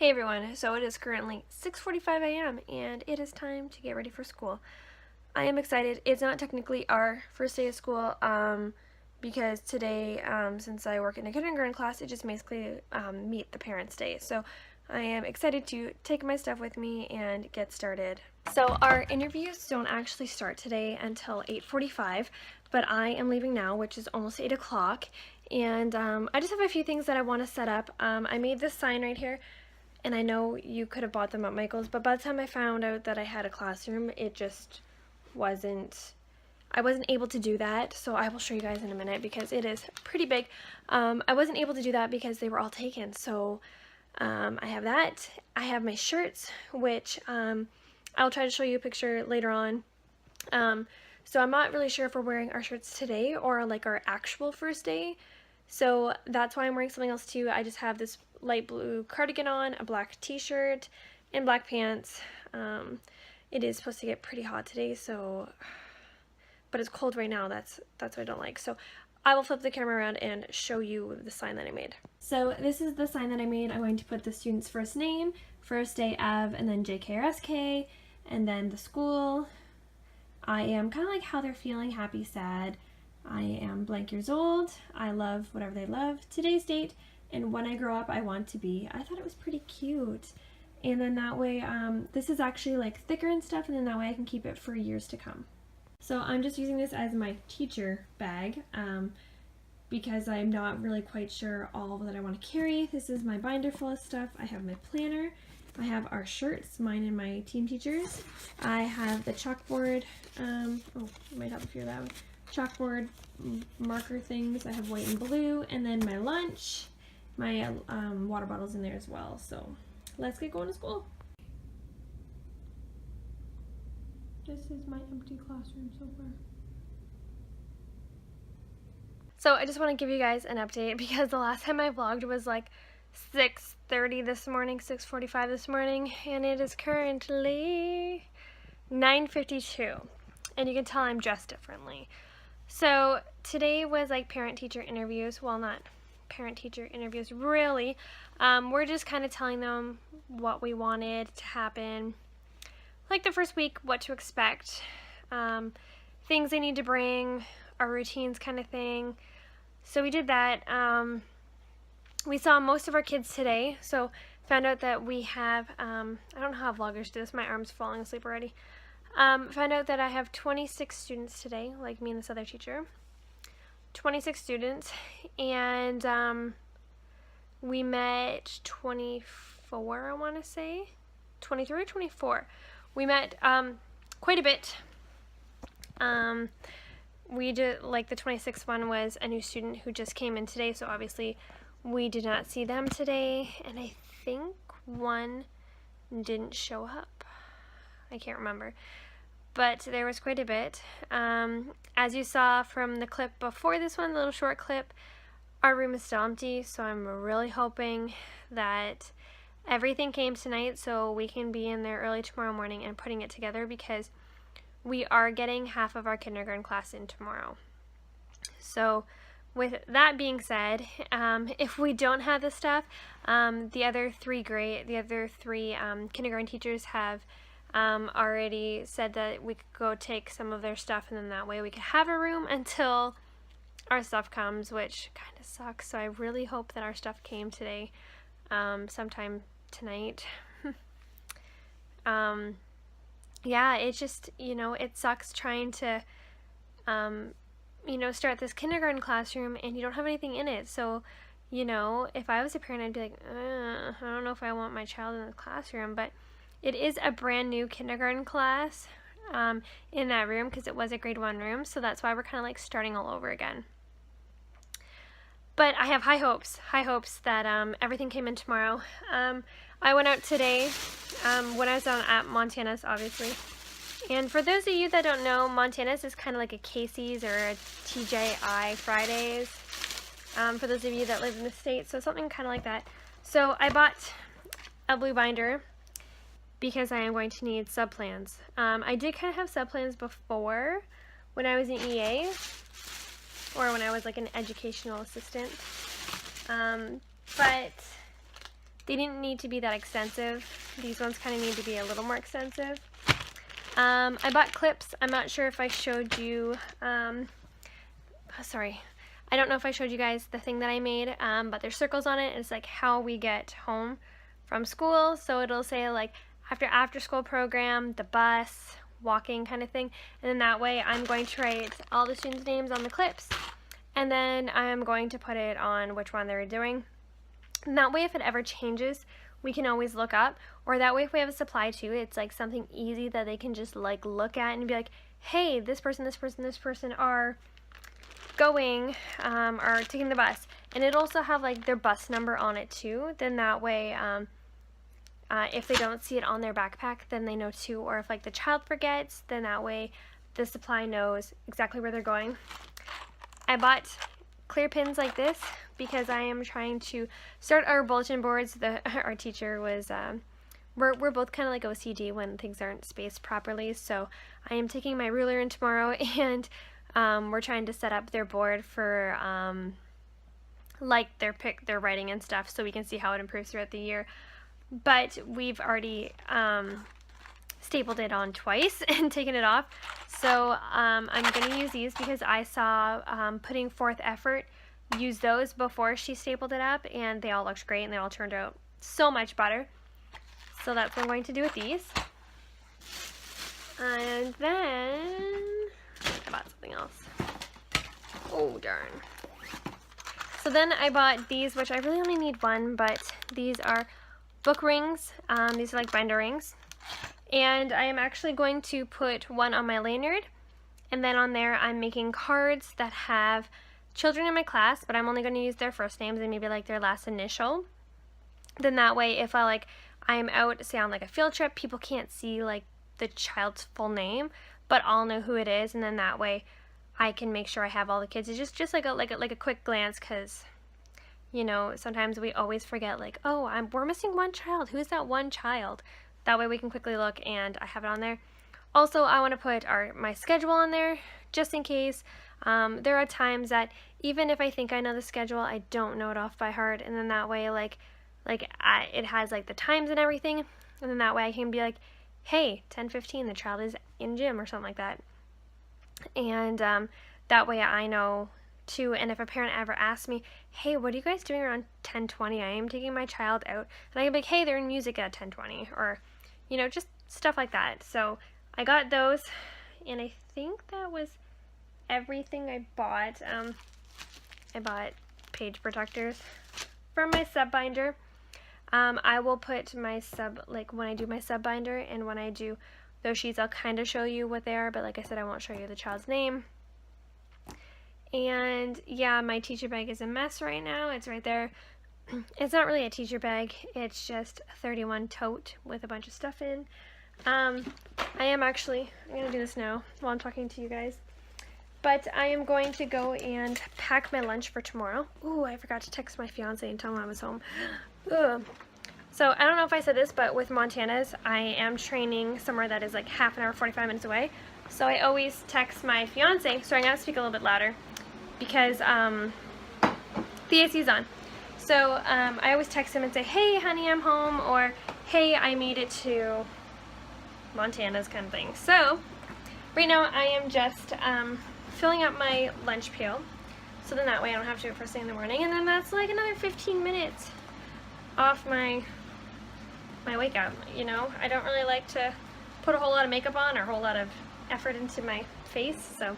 Hey everyone, so it is currently 6:45 a.m. and it is time to get ready for school. I am excited. It's not technically our first day of school because today, since I work in a kindergarten class, it just basically meet the parents' day. So I am excited to take my stuff with me and get started. So our interviews don't actually start today until 8:45, but I am leaving now, which is almost 8 o'clock. And I just have a few things that I want to set up. I made this sign right here. And I know you could have bought them at Michael's, but by the time I found out that I had a classroom, it just I wasn't able to do that. So I will show you guys in a minute because it is pretty big. I wasn't able to do that because they were all taken. So I have that. I have my shirts, which I'll try to show you a picture later on. So I'm not really sure if we're wearing our shirts today or like our actual first day. So that's why I'm wearing something else too. I just have this light blue cardigan on, a black t-shirt, and black pants. It is supposed to get pretty hot today, so but it's cold right now. That's what I don't like. So I will flip the camera around and show you the sign that I made. So this is the sign that I made. I'm going to put the student's first name, first day of, and then JK or SK, and then the school. I am kind of like how they're feeling, happy, sad. I am blank years old. I love whatever they love. Today's date, and when I grow up, I want to be. I thought it was pretty cute. And then that way, this is actually like thicker and stuff, and then that way I can keep it for years to come. So I'm just using this as my teacher bag because I'm not really quite sure all that I want to carry. This is my binder full of stuff. I have my planner. I have our shirts, mine and my team teachers. I have the chalkboard. Oh, I might have a few of that. Chalkboard marker things. I have white and blue, and then my lunch, my water bottles in there as well. So let's get going to school. This is my empty classroom so far. So I just want to give you guys an update because the last time I vlogged was like 6:30 this morning, 6:45 this morning, and it is currently 9:52, and you can tell I'm dressed differently. So today was like parent-teacher interviews. Well, not parent-teacher interviews, really. We're just kind of telling them what we wanted to happen. Like the first week, what to expect, things they need to bring, our routines kind of thing. So we did that. We saw most of our kids today, so found out that we have, I don't know how vloggers do this, my arm's falling asleep already. Found out that I have 26 students today, like me and this other teacher. 26 students, and we met 24, I want to say. 23 or 24. We met quite a bit. We did, like the 26th one was a new student who just came in today, so obviously we did not see them today, and I think one didn't show up. I can't remember. But there was quite a bit. As you saw from the clip before this one, the little short clip, our room is still empty, so I'm really hoping that everything came tonight so we can be in there early tomorrow morning and putting it together because we are getting half of our kindergarten class in tomorrow. So with that being said, if we don't have this stuff, the other three kindergarten teachers have already said that we could go take some of their stuff, and then that way we could have a room until our stuff comes, which kind of sucks. So I really hope that our stuff came today, sometime tonight. Yeah, it just, it sucks trying to, start this kindergarten classroom and you don't have anything in it. So, if I was a parent, I'd be like, I don't know if I want my child in the classroom, but it is a brand new kindergarten class in that room because it was a grade 1 room, so that's why we're kind of like starting all over again. But I have high hopes that everything came in tomorrow. I went out today when I was down at Montana's, obviously. And for those of you that don't know, Montana's is kind of like a Casey's or a TGI Fridays. For those of you that live in the States, so something kind of like that. So I bought a blue binder because I am going to need subplans. I did kind of have subplans before when I was in EA, or when I was like an educational assistant. But They didn't need to be that extensive. These ones kind of need to be a little more extensive. I bought clips. I'm not sure if I showed you, sorry, I don't know if I showed you guys the thing that I made, but there's circles on it. It's like how we get home from school. So it'll say like after school program, the bus, walking kind of thing. And then that way I'm going to write all the students' names on the clips. And then I'm going to put it on which one they're doing. And that way if it ever changes, we can always look up. Or that way if we have a supply too, it's like something easy that they can just like look at and be like, hey, this person are going or taking the bus. And it also have like their bus number on it too. Then that way if they don't see it on their backpack, then they know too. Or if like the child forgets, then that way the supply knows exactly where they're going. I bought clear pins like this because I am trying to start our bulletin boards. Our teacher was we're both kind of like OCD when things aren't spaced properly, so I am taking my ruler in tomorrow, and we're trying to set up their board for like their writing and stuff, so we can see how it improves throughout the year. But we've already stapled it on twice and taken it off, so I'm going to use these because I saw putting forth effort use those before she stapled it up, and they all looked great and they all turned out so much better. So that's what I'm going to do with these. And then I bought something else. Oh darn. So then I bought these, which I really only need one, but these are book rings. These are like binder rings. And I am actually going to put one on my lanyard, and then on there I'm making cards that have children in my class, but I'm only going to use their first names and maybe like their last initial. Then that way if I'm out, say on like a field trip, people can't see like the child's full name, but I'll know who it is, and then that way I can make sure I have all the kids. It's just like a quick glance, because you know sometimes we always forget like, oh, we're missing one child. Who's that one child? That way we can quickly look, and I have it on there. Also, I want to put my schedule on there just in case. There are times that even if I think I know the schedule, I don't know it off by heart, and then that way it has like the times and everything, and then that way I can be like, hey, 10:15, the child is in gym or something like that. And that way I know too. And if a parent ever asks me, hey, what are you guys doing around 10:20? I am taking my child out, and I can be like, hey, they're in music at 10:20, or you know, just stuff like that. So I got those, and I think that was everything I bought. I bought page protectors from my sub binder. I will put my when I do my sub binder and when I do those sheets, I'll kind of show you what they are, but like I said, I won't show you the child's name. And yeah, my teacher bag is a mess right now. It's right there. It's not really a teacher bag, it's just a 31 tote with a bunch of stuff in. I'm gonna do this now while I'm talking to you guys. But I am going to go and pack my lunch for tomorrow. Ooh, I forgot to text my fiance and tell him I was home. Ugh. So I don't know if I said this, but with Montana's, I am training somewhere that is like half an hour, 45 minutes away. So I always text my fiance, so I'm gonna speak a little bit louder because the AC is on. So I always text him and say, hey honey, I'm home, or hey, I made it to Montana's, kind of thing. So right now I am just filling up my lunch pail, so then that way I don't have to do it first thing in the morning, and then that's like another 15 minutes off my wake up. You know, I don't really like to put a whole lot of makeup on or a whole lot of effort into my face, so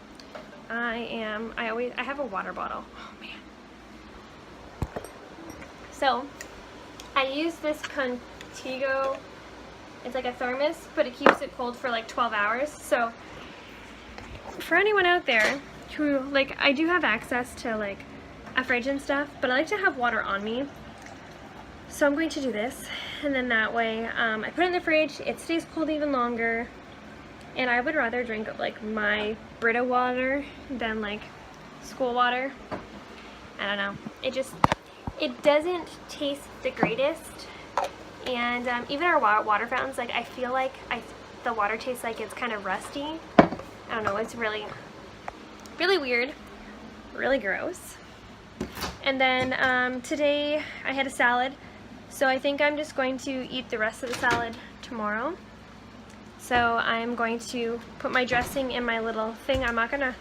I have a water bottle. Oh man. So I use this Contigo. It's like a thermos, but it keeps it cold for like 12 hours. So for anyone out there who, like, I do have access to like a fridge and stuff, but I like to have water on me. So I'm going to do this, and then that way I put it in the fridge, it stays cold even longer, and I would rather drink like my Brita water than like school water. I don't know, it doesn't taste the greatest, and even our water fountains, like I feel like the water tastes like it's kind of rusty. I don't know, it's really weird, really gross. And then today I had a salad. So I think I'm just going to eat the rest of the salad tomorrow. So I'm going to put my dressing in my little thing. I'm not gonna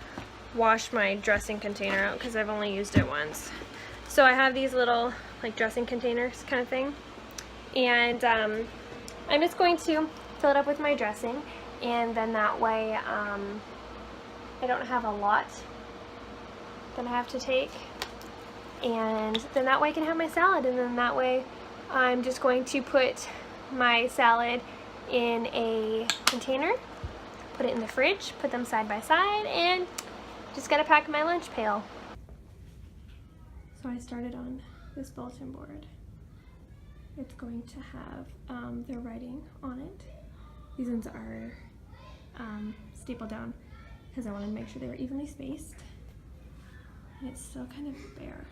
wash my dressing container out because I've only used it once. So I have these little like dressing containers kind of thing. And I'm just going to fill it up with my dressing, and then that way I don't have a lot that I have to take. And then that way I can have my salad, and then that way I'm just going to put my salad in a container, put it in the fridge, put them side by side, and just gotta pack my lunch pail. So I started on this bulletin board. It's going to have their writing on it. These ones are stapled down because I wanted to make sure they were evenly spaced. And it's still kind of bare.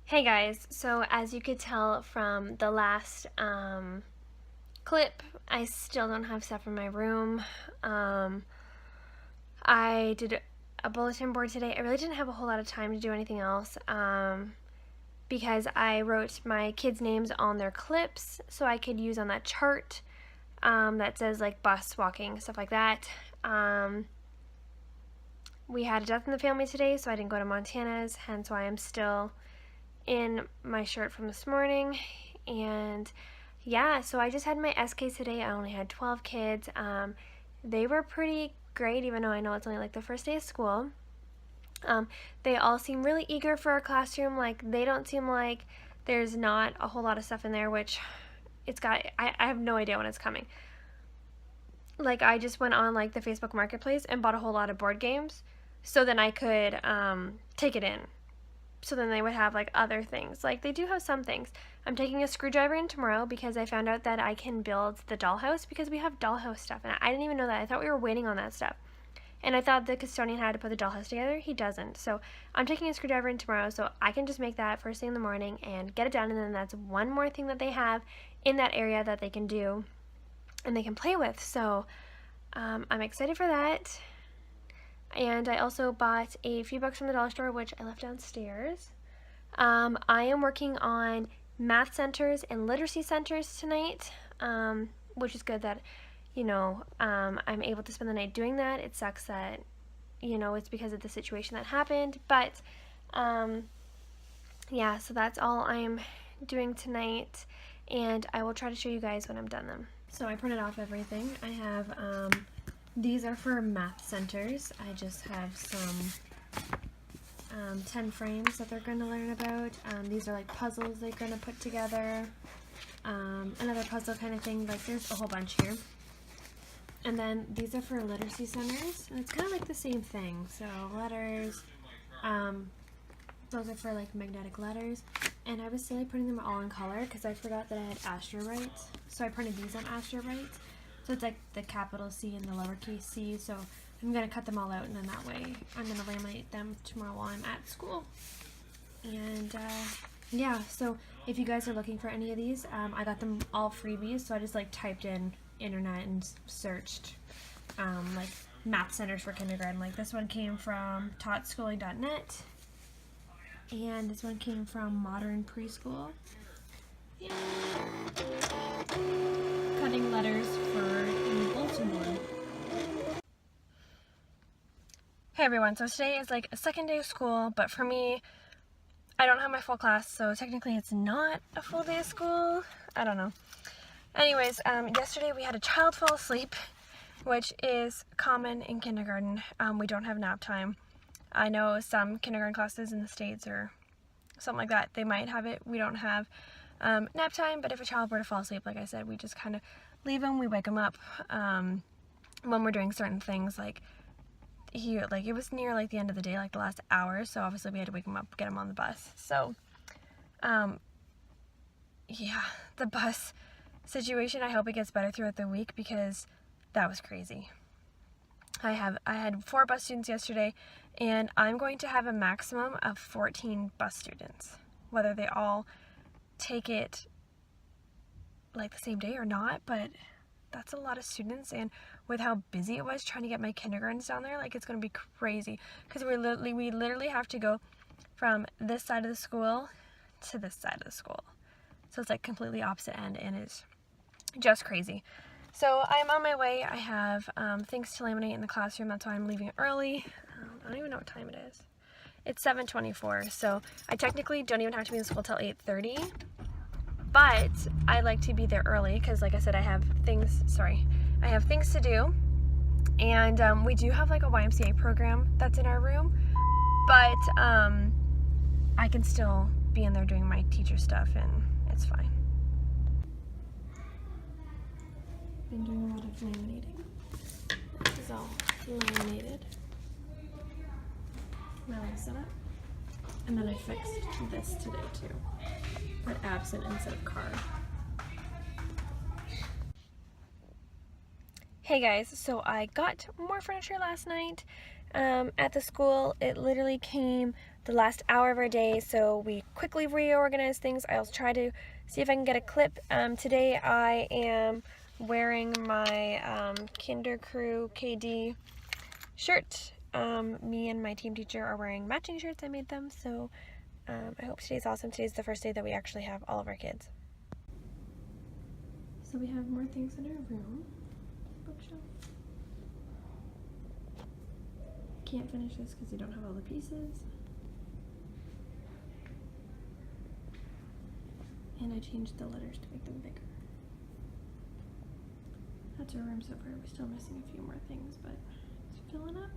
Hey guys, so as you could tell from the last clip, I still don't have stuff in my room. I did a bulletin board today. I really didn't have a whole lot of time to do anything else because I wrote my kids' names on their clips so I could use on that chart that says like bus, walking, stuff like that. We had a death in the family today, so I didn't go to Montana's, hence why I'm still in my shirt from this morning. And yeah, so I just had my SK today. I only had 12 kids. They were pretty great, even though I know it's only like the first day of school. They all seem really eager for our classroom. Like, they don't seem like there's not a whole lot of stuff in there, which I have no idea when it's coming. Like, I just went on like the Facebook Marketplace and bought a whole lot of board games so then I could take it in. So then they would have like other things. Like, they do have some things. I'm taking a screwdriver in tomorrow because I found out that I can build the dollhouse because we have dollhouse stuff, and I didn't even know that. I thought we were waiting on that stuff. And I thought the custodian had to put the dollhouse together. He doesn't. So I'm taking a screwdriver in tomorrow so I can just make that first thing in the morning and get it done, and then that's one more thing that they have in that area that they can do and they can play with. So I'm excited for that. And I also bought a few books from the dollar store, which I left downstairs. I am working on math centers and literacy centers tonight, which is good that, you know, I'm able to spend the night doing that. It sucks that, you know, it's because of the situation that happened, but yeah, so that's all I am doing tonight, and I will try to show you guys when I'm done them. So I printed off everything. I have these are for math centers. I just have some 10 frames that they're going to learn about. These are like puzzles they're going to put together. Another puzzle kind of thing. Like, there's a whole bunch here. And then these are for literacy centers. And it's kind of like the same thing. So letters, those are for like magnetic letters. And I was silly putting them all in color because I forgot that I had astrobites. So I printed these on astrobites. So it's like the capital C and the lowercase c. So I'm going to cut them all out, and then that way I'm going to laminate them tomorrow while I'm at school. And yeah, so if you guys are looking for any of these, I got them all freebies. So I just like typed in internet and searched like math centers for kindergarten. Like, this one came from taught-schooling.net, and this one came from Modern Preschool. Yeah. Cutting letters for the bulletin board. Hey everyone, so today is like a second day of school, but for me, I don't have my full class, so technically it's not a full day of school. I don't know. Anyways, yesterday we had a child fall asleep, which is common in kindergarten. We don't have nap time. I know some kindergarten classes in the States or something like that, they might have it. We don't have nap time, but if a child were to fall asleep, like I said, we just kind of leave them, we wake them up when we're doing certain things. Like, it was near like the end of the day, like the last hour, so obviously we had to wake him up, get him on the bus. So yeah, the bus situation, I hope it gets better throughout the week because that was crazy. I had 4 bus students yesterday, and I'm going to have a maximum of 14 bus students, whether they all take it like the same day or not, but that's a lot of students. And with how busy it was trying to get my kindergartens down there, like, it's going to be crazy because we literally have to go from this side of the school to this side of the school. So it's like completely opposite end, and it's just crazy. So I'm on my way. I have things to laminate in the classroom. That's why I'm leaving early. I don't even know what time it is. It's 7:24, so I technically don't even have to be in school till 8:30. But I like to be there early because, like I said, I have things to do. And we do have like a YMCA program that's in our room, but I can still be in there doing my teacher stuff, and it's fine. Been doing a lot of laminating. This is all laminated. Now I set up. And then I fixed this today too. Put absent instead of card. Hey guys, so I got more furniture last night at the school. It literally came the last hour of our day, so we quickly reorganized things. I'll try to see if I can get a clip. Today I am wearing my Kinder Crew KD shirt. Me and my team teacher are wearing matching shirts. I made them, so I hope today's awesome. Today's the first day that we actually have all of our kids. So we have more things in our room. Bookshelf. Can't finish this because you don't have all the pieces. And I changed the letters to make them bigger. That's our room so far. We're still missing a few more things, but it's filling up.